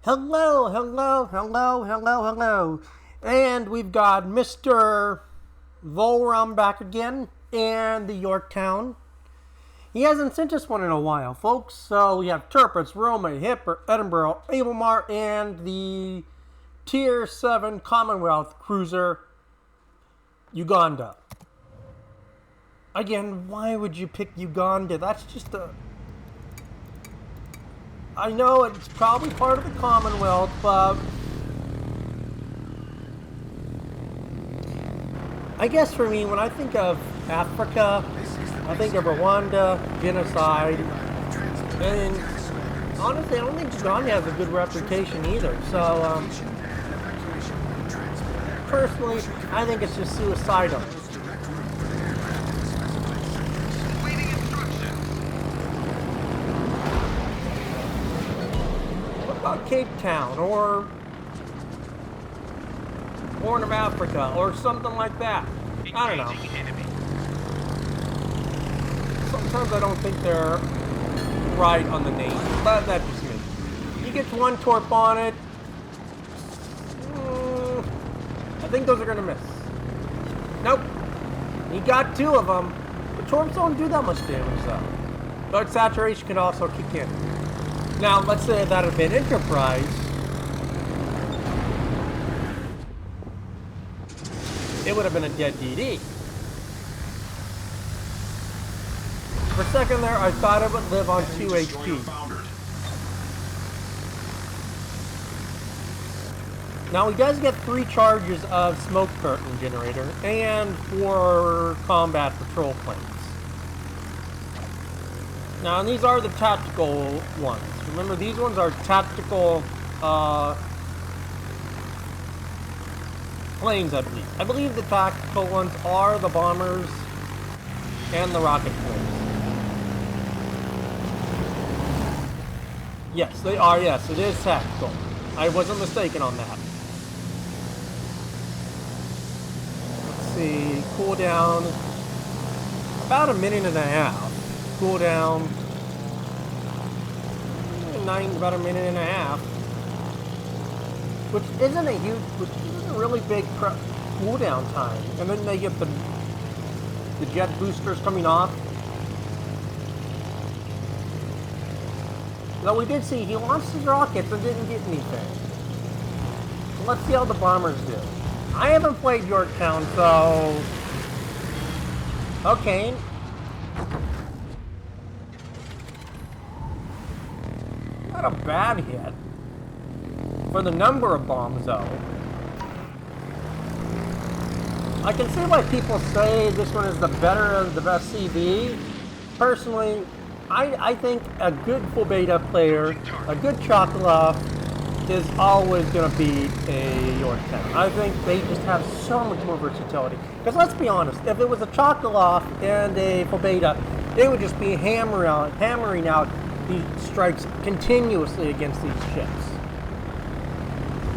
Hello, hello, hello, hello, hello. And we've got Mr. Volron back again in the Yorktown. He hasn't sent us one in a while, folks. So we have Turpitz, Roma, Hipper, Edinburgh, Abelmar, and the Tier 7 Commonwealth Cruiser, Uganda. Again, why would you pick Uganda? That's just a... I know it's probably part of the Commonwealth, but I guess for me, when I think of Africa, I think of Rwanda, genocide, and honestly, I don't think Uganda has a good reputation either. So, personally, I think it's just suicidal. Cape Town or Horn of Africa or something like that. I don't know. Sometimes I don't think they're right on the name, but that's just me. He gets one torp on it. I think those are going to miss. Nope. He got two of them. The torps don't do that much damage though. But saturation can also kick in. Now, let's say that had been Enterprise. It would have been a dead DD. For a second there, I thought it would live on 2 HP. Now, he does get 3 charges of smoke curtain generator and 4 combat patrol planes. Now, and these are the tactical ones. Remember, these ones are tactical planes, I believe. I believe the tactical ones are the bombers and the rocket planes. Yes, they are. Yes, it is tactical. I wasn't mistaken on that. Let's see. Cooldown. About a minute and a half. Cooldown. About a minute and a half, which isn't a really big cooldown time. And then they get the jet boosters coming off. Now we did see he launched his rockets and didn't get anything. So let's see how the bombers do. I haven't played Yorktown, so okay. Not a bad hit for the number of bombs, though. I can see why people say this one is the best CV. Personally, I think a good full beta player, a good Chocolate, is always going to beat a Yorktown. I think they just have so much more versatility. Because let's be honest, if it was a Chocolate and a full beta, it would just be hammering out these strikes continuously against these ships.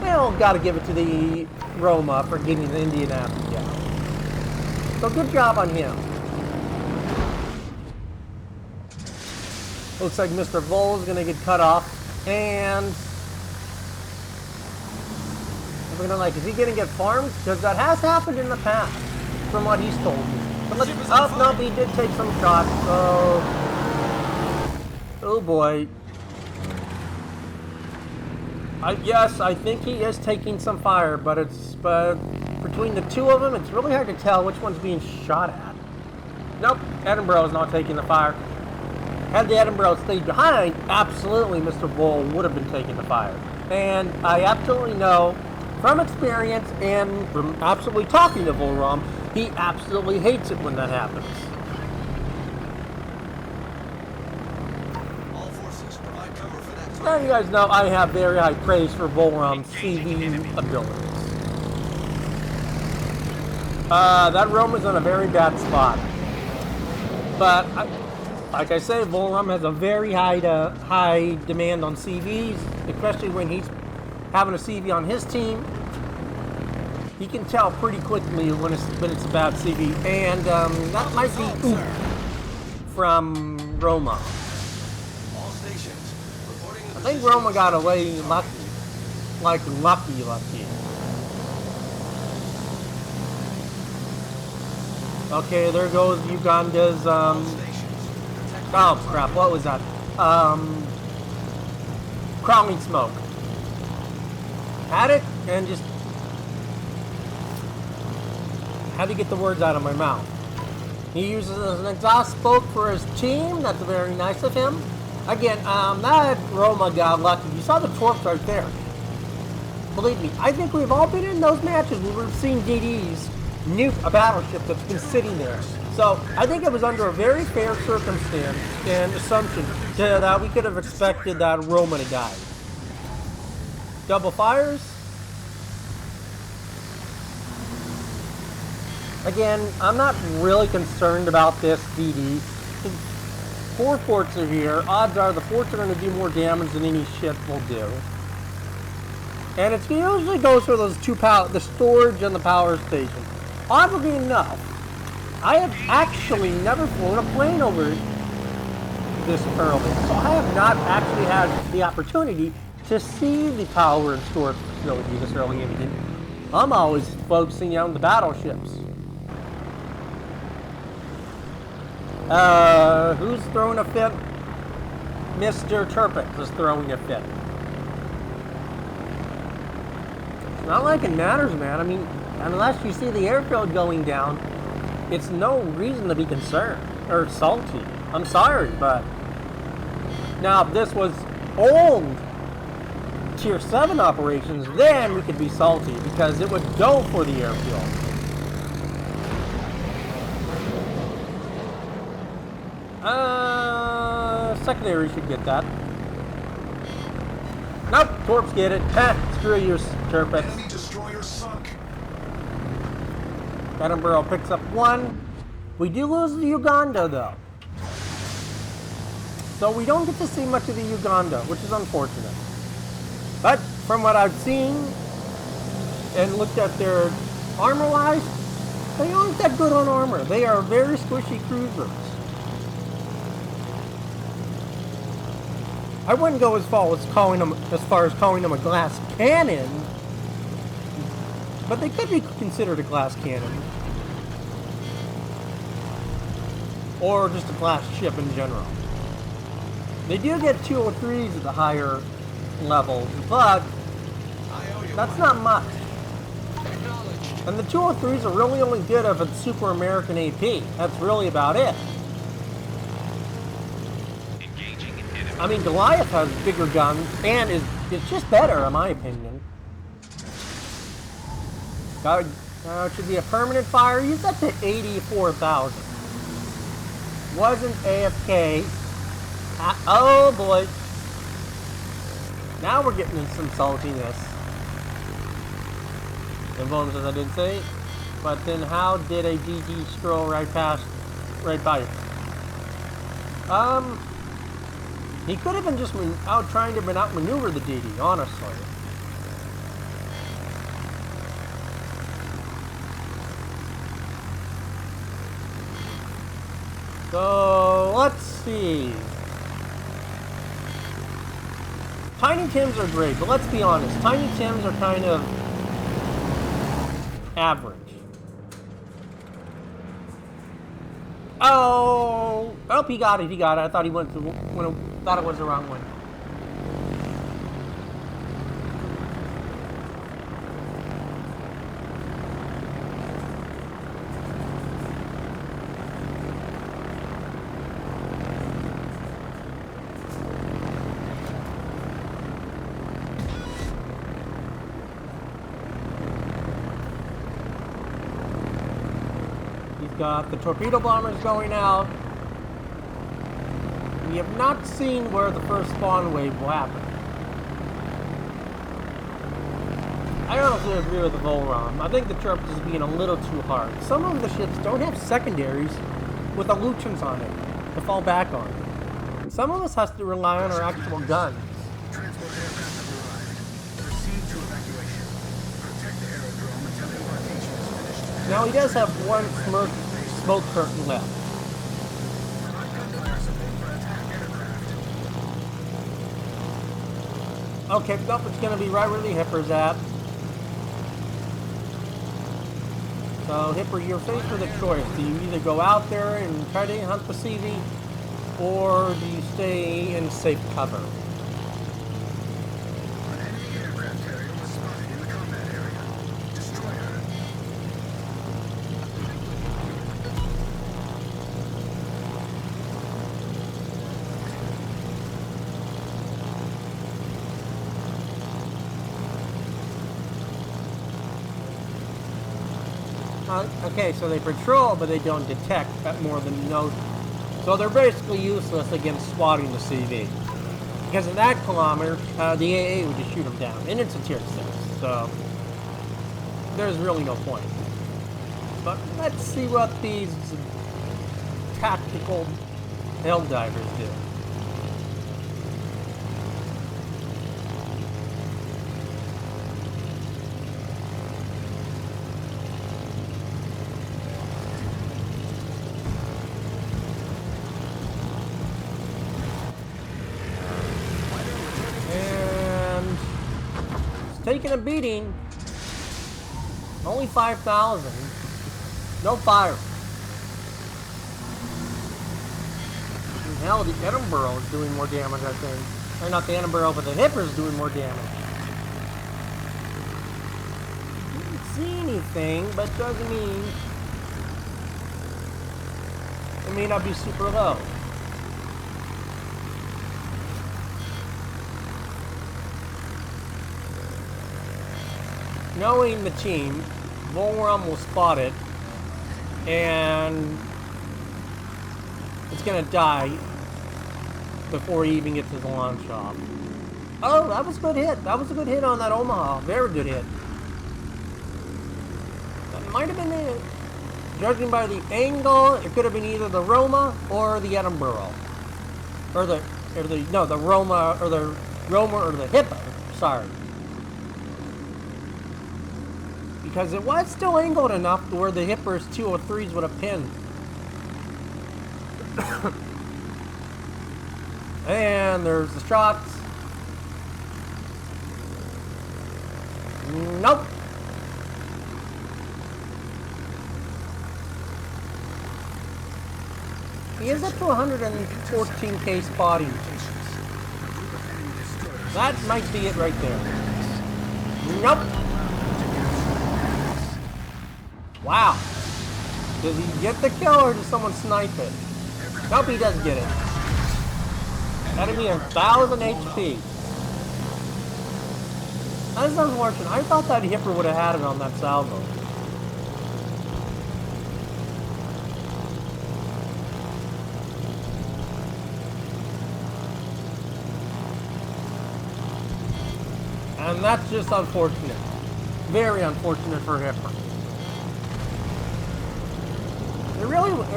Well, gotta give it to the Roma for getting the Indianapolis down. So good job on him. Looks like Mr. Vol is gonna get cut off, and we're gonna is he gonna get farmed? Because that has happened in the past, from what he's told me. But let's, oh no, he did take some shots, so. Oh boy. Yes, I think he is taking some fire, but between the two of them, it's really hard to tell which one's being shot at. Nope, Edinburgh is not taking the fire. Had the Edinburgh stayed behind, absolutely Mr. Bull would have been taking the fire. And I absolutely know, from experience and from absolutely talking to Volron, he absolutely hates it when that happens. Now you guys know I have very high praise for Volron's CV abilities. That Rome is in a very bad spot. But, like I say, Volron has a very high demand on CVs, especially when he's having a CV on his team. He can tell pretty quickly when it's a bad CV. And that might be from Roma. I think Roma got away lucky. like lucky. Okay, there goes Uganda's, oh crap, what was that? Crawling smoke. Had it, and just had to get the words out of my mouth. He uses an exhaust smoke for his team. That's very nice of him. Again, that Roma got lucky. You saw the torps right there. Believe me, I think we've all been in those matches where we've seen DDs nuke a battleship that's been sitting there. So I think it was under a very fair circumstance and assumption that we could have expected that Roma to die. Double fires. Again, I'm not really concerned about this DD. 4 forts are here. Odds are the forts are going to do more damage than any ship will do. And it usually goes for those two the storage and the power station. Oddly enough, I have actually never flown a plane over this early. So I have not actually had the opportunity to see the power and storage facility this early in the game. I'm always focusing on the battleships. Who's throwing a fit? Mr. Turpin is throwing a fit. It's not like it matters, man. I mean, unless you see the airfield going down, it's no reason to be concerned or salty. I'm sorry, but now if this was old Tier 7 operations, then we could be salty because it would go for the airfield. Secondary should get that. Nope, torps get it. Screw your Turpix. Enemy destroyer sunk. Edinburgh picks up 1. We do lose the Uganda though. So we don't get to see much of the Uganda, which is unfortunate. But from what I've seen and looked at their armor-wise, they aren't that good on armor. They are very squishy cruisers. I wouldn't go as far as calling them a glass cannon, but they could be considered a glass cannon, or just a glass ship in general. They do get 203s at the higher levels, but that's not much. And the 203s are really only good if it's Super American AP. That's really about it. I mean, Goliath has bigger guns, and it's just better, in my opinion. It should be a permanent fire. Use that to 84,000. Wasn't AFK. Oh boy. Now we're getting into some saltiness. And bonus, as I did say. But then how did a DG scroll right by it? He could have been just out trying to outmaneuver the DD, honestly. So, let's see. Tiny Tims are great, but let's be honest. Tiny Tims are kind of average. Oh, he got it. I thought he thought it was the wrong one. He's got the torpedo bombers going out. We have not seen where the first spawn wave will happen. I honestly agree with the Volron. I think the Turp is being a little too hard. Some of the ships don't have secondaries with elutions on it to fall back on. And some of us has to rely on our actual guns. Transport aircraft have arrived. Proceed to evacuation. Protect the aerodrome until embarkation is finished. Now he does have one smoke curtain left. Okay, nope, it's gonna be right where the hipper's at. So, hipper, you're faced with a choice. Do you either go out there and try to hunt the CV, or do you stay in safe cover? An enemy aircraft carrier was spotted in the combat area. Destroy her. Okay, so they patrol, but they don't detect at more than no. So they're basically useless against swatting the CV. Because in that kilometer, the AA would just shoot them down. And it's a tier 6, so there's really no point. But let's see what these tactical hell divers do. Taking a beating. Only 5,000. No fire. And hell, the Edinburgh is doing more damage, I think. Or not the Edinburgh, but the Hipper's doing more damage. Didn't see anything, but doesn't mean it may not be super low. Knowing the team, Volron will spot it, and it's gonna die before he even gets to the launch off. Oh, that was a good hit. That was a good hit on that Omaha. Very good hit. That might have been it. Judging by the angle, it could have been either the Roma or the Edinburgh. The Roma or the Hippo. Sorry. Because it was still angled enough to where the Hipper's 203s would have pinned. And there's the shots. Nope. He is up to 114 case body. That might be it right there. Nope. Wow. Does he get the kill or does someone snipe it? Nope, he does get it. Enemy 1,000 HP. That is unfortunate. I thought that Hipper would have had it on that salvo. And that's just unfortunate. Very unfortunate for Hipper.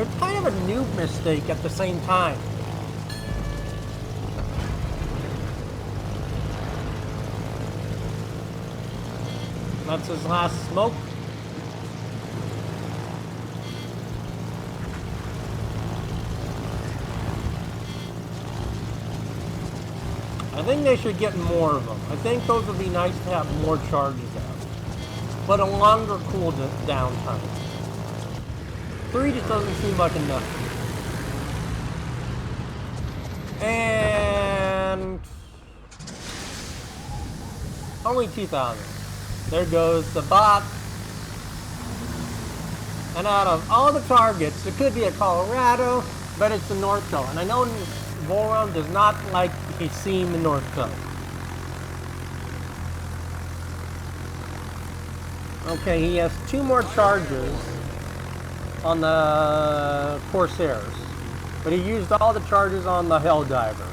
It's kind of a noob mistake at the same time. That's his last smoke. I think they should get more of them. I think those would be nice to have more charges out. But a longer cool down time. 3 just doesn't seem like enough. And only 2,000. There goes the bot. And out of all the targets, it could be a Colorado, but it's the North Cone. And I know Volron does not like seeing the North Cone. Okay, he has 2 more charges on the Corsairs, but he used all the charges on the Helldiver.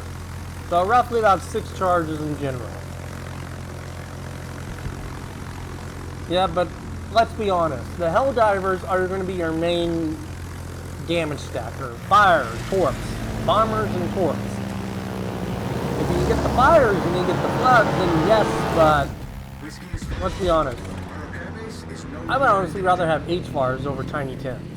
So roughly about 6 charges in general. Yeah, but let's be honest, the Helldivers are going to be your main damage stacker. Fire, corpse, bombers, and corpse. If you get the fires and you get the floods, then yes, but let's be honest. I would honestly rather have H-Vars over Tiny Tins.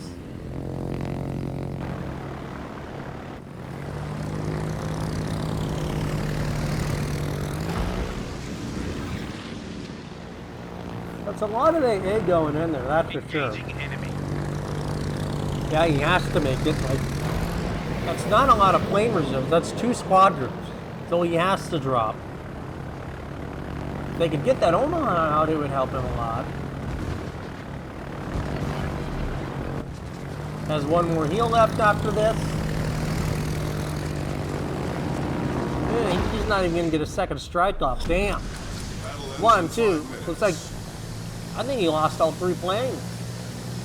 That's a lot of AA going in there, that's for sure. Enemy. Yeah, he has to make it. Like, that's not a lot of plane reserves. That's 2 squadrons. So he has to drop. If they could get that Omaha out, it would help him a lot. Has one more heel left after this. Yeah, he's not even going to get a second strike off. Damn. 1, 2. Looks like... I think he lost all 3 planes.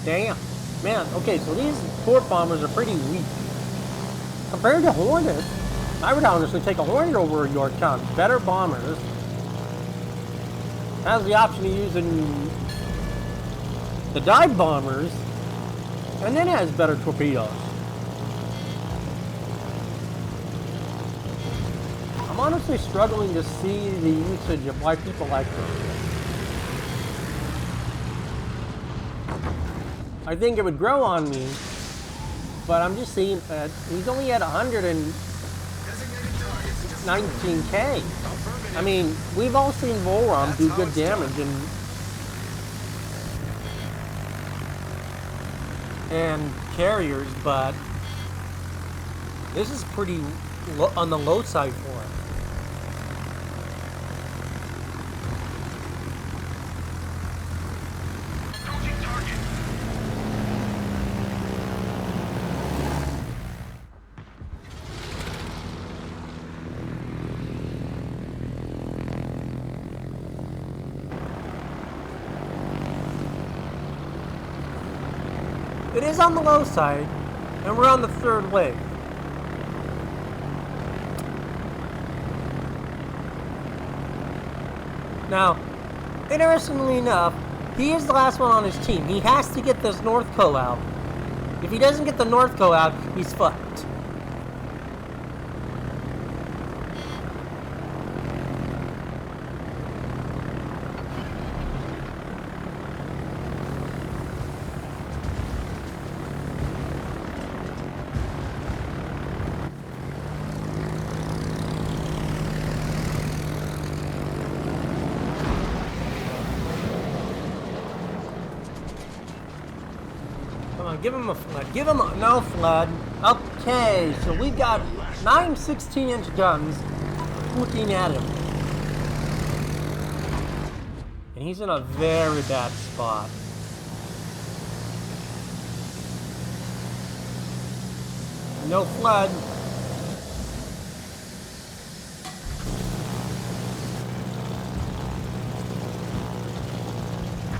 Damn. Man, okay, so these port bombers are pretty weak. Compared to Hornets, I would honestly take a Hornet over a Yorktown. Better bombers. Has the option of using the dive bombers, and then has better torpedoes. I'm honestly struggling to see the usage of why people like this. I think it would grow on me, but I'm just seeing that he's only at 119K. I mean, we've all seen Volron do good damage and carriers, but this is pretty on the low side for him. It is on the low side, and we're on the 3rd wave. Now, interestingly enough, he is the last one on his team. He has to get this North Co out. If he doesn't get the North Co out, he's fucked. Give him a flood. Give him a... No flood. Okay, so we've got 9 16-inch guns looking at him. And he's in a very bad spot. No flood.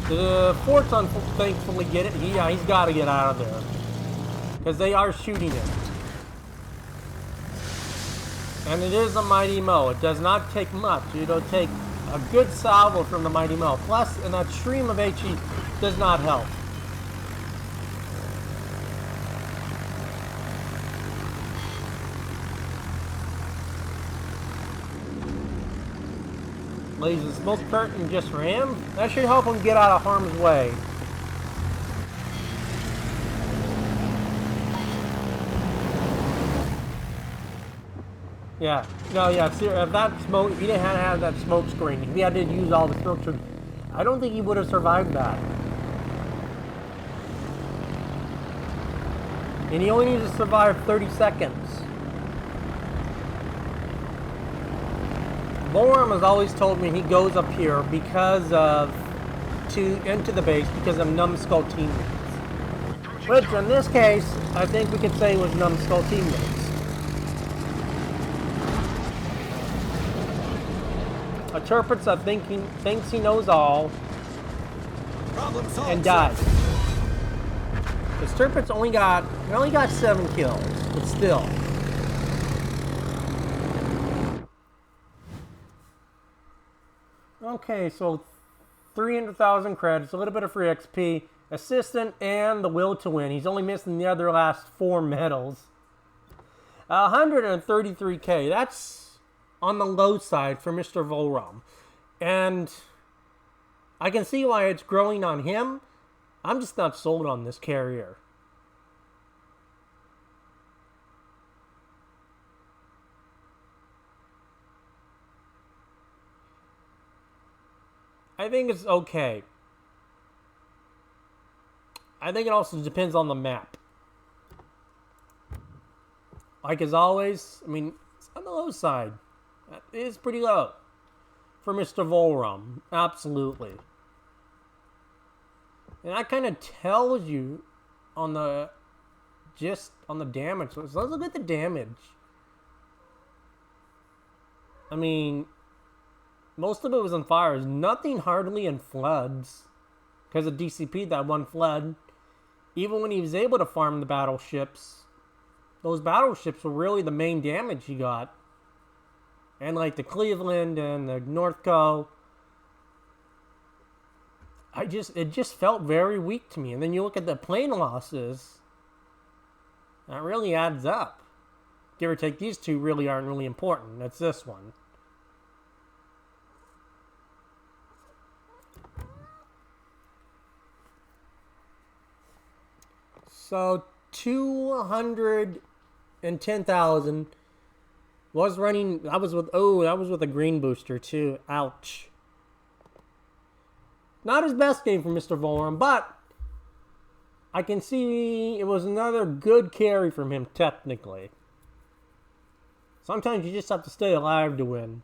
The forts thankfully get it. Yeah, he's got to get out of there. Because they are shooting him. And it is a Mighty Mo. It does not take much. It'll take a good salvo from the Mighty Mo. Plus, and that stream of HE does not help. Lays the smoke curtain just for him. That should help him get out of harm's way. Yeah. No, yeah. See, if that smoke, if he didn't have that smoke screen, if he had to use all the smoke screen, I don't think he would have survived that. And he only needs to survive 30 seconds. Volron has always told me he goes up here because of into the base because of numbskull teammates. Which in this case, I think we could say was numbskull teammates. A Turpitz that thinks he knows all and dies. Because Turpitz only got 7 kills, but still. Okay, so 300,000 credits, a little bit of free XP, assistant, and the will to win. He's only missing the other last 4 medals. 133K, that's on the low side for Mr. Volron. And I can see why it's growing on him. I'm just not sold on this carrier. I think it's okay. I think it also depends on the map. Like as always, I mean, it's on the low side. It is pretty low for Mr. Volron. Absolutely. And that kind of tells you on the damage. So let's look at the damage. I mean, most of it was on fires. Nothing hardly in floods. Because of DCP, that one flood. Even when he was able to farm the battleships, those battleships were really the main damage he got. And like the Cleveland and the Northco. It just felt very weak to me. And then you look at the plane losses. That really adds up. Give or take, these two really aren't really important. It's this one. So 210,000 was running. I was with a green booster too. Ouch. Not his best game for Mr. Volron, but I can see it was another good carry from him technically. Sometimes you just have to stay alive to win.